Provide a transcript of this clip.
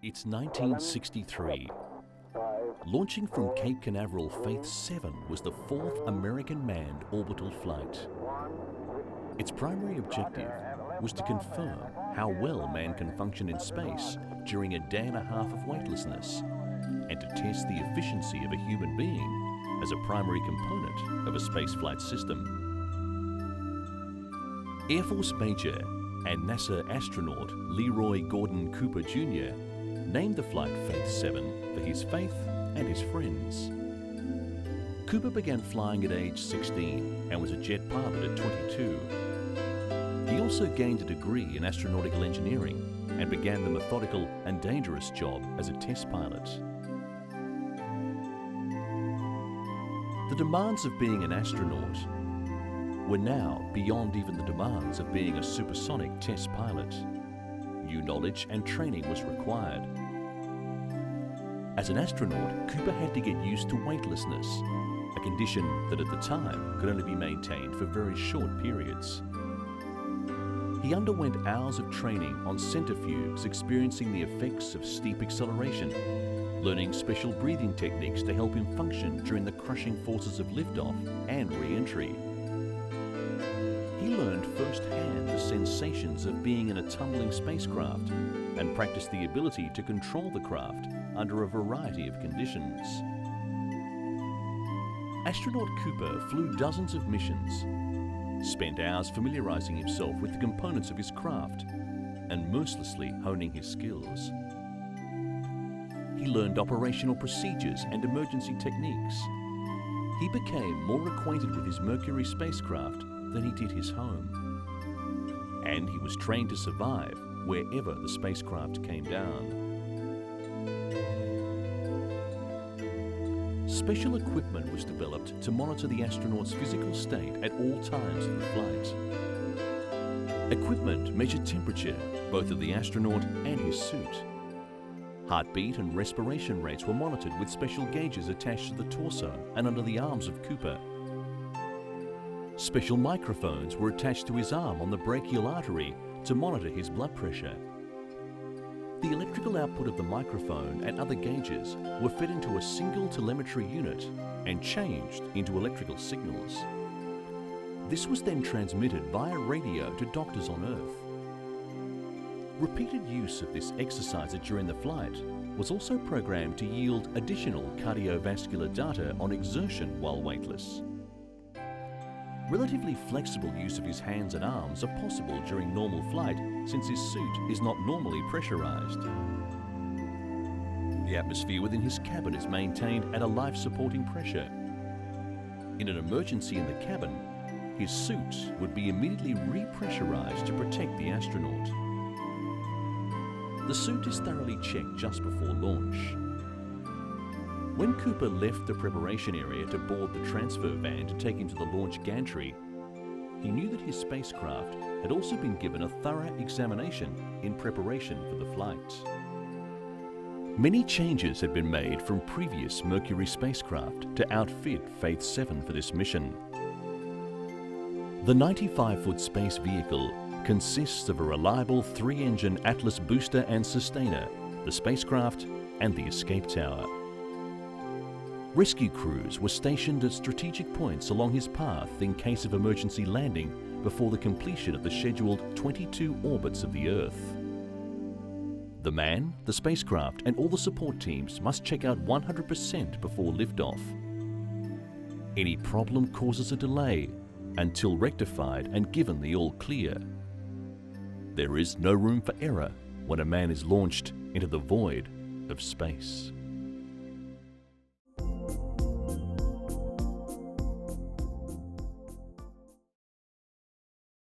It's 1963. Launching from Cape Canaveral, Faith7 was the fourth American manned orbital flight. Its primary objective was to confirm how well man can function in space during a day and a half of weightlessness, and to test the efficiency of a human being as a primary component of a spaceflight system. Air Force Major and NASA astronaut Leroy Gordon Cooper Jr. named the flight Faith7 for his faith and his friends. Cooper began flying at age 16 and was a jet pilot at 22. He also gained a degree in astronautical engineering and began the methodical and dangerous job as a test pilot. The demands of being an astronaut were now beyond even the demands of being a supersonic test pilot. New knowledge and training was required. As an astronaut, Cooper had to get used to weightlessness, a condition that at the time could only be maintained for very short periods. He underwent hours of training on centrifuges, experiencing the effects of steep acceleration, learning special breathing techniques to help him function during the crushing forces of liftoff and re-entry. He learned firsthand the sensations of being in a tumbling spacecraft and practiced the ability to control the craft under a variety of conditions. Astronaut Cooper flew dozens of missions, spent hours familiarizing himself with the components of his craft, and mercilessly honing his skills. He learned operational procedures and emergency techniques. He became more acquainted with his Mercury spacecraft than he did his home. And he was trained to survive wherever the spacecraft came down. Special equipment was developed to monitor the astronaut's physical state at all times of the flight. Equipment measured temperature, both of the astronaut and his suit. Heartbeat and respiration rates were monitored with special gauges attached to the torso and under the arms of Cooper. Special microphones were attached to his arm on the brachial artery to monitor his blood pressure. The electrical output of the microphone and other gauges were fed into a single telemetry unit and changed into electrical signals. This was then transmitted via radio to doctors on Earth. Repeated use of this exerciser during the flight was also programmed to yield additional cardiovascular data on exertion while weightless. Relatively flexible use of his hands and arms are possible during normal flight since his suit is not normally pressurized. The atmosphere within his cabin is maintained at a life-supporting pressure. In an emergency in the cabin, his suit would be immediately repressurized to protect the astronaut. The suit is thoroughly checked just before launch. When Cooper left the preparation area to board the transfer van to take him to the launch gantry, he knew that his spacecraft had also been given a thorough examination in preparation for the flight. Many changes had been made from previous Mercury spacecraft to outfit Faith7 for this mission. The 95-foot space vehicle consists of a reliable 3-engine Atlas booster and sustainer, the spacecraft, and the escape tower. Rescue crews were stationed at strategic points along his path in case of emergency landing before the completion of the scheduled 22 orbits of the Earth. The man, the spacecraft, and all the support teams must check out 100% before liftoff. Any problem causes a delay until rectified and given the all clear. There is no room for error when a man is launched into the void of space.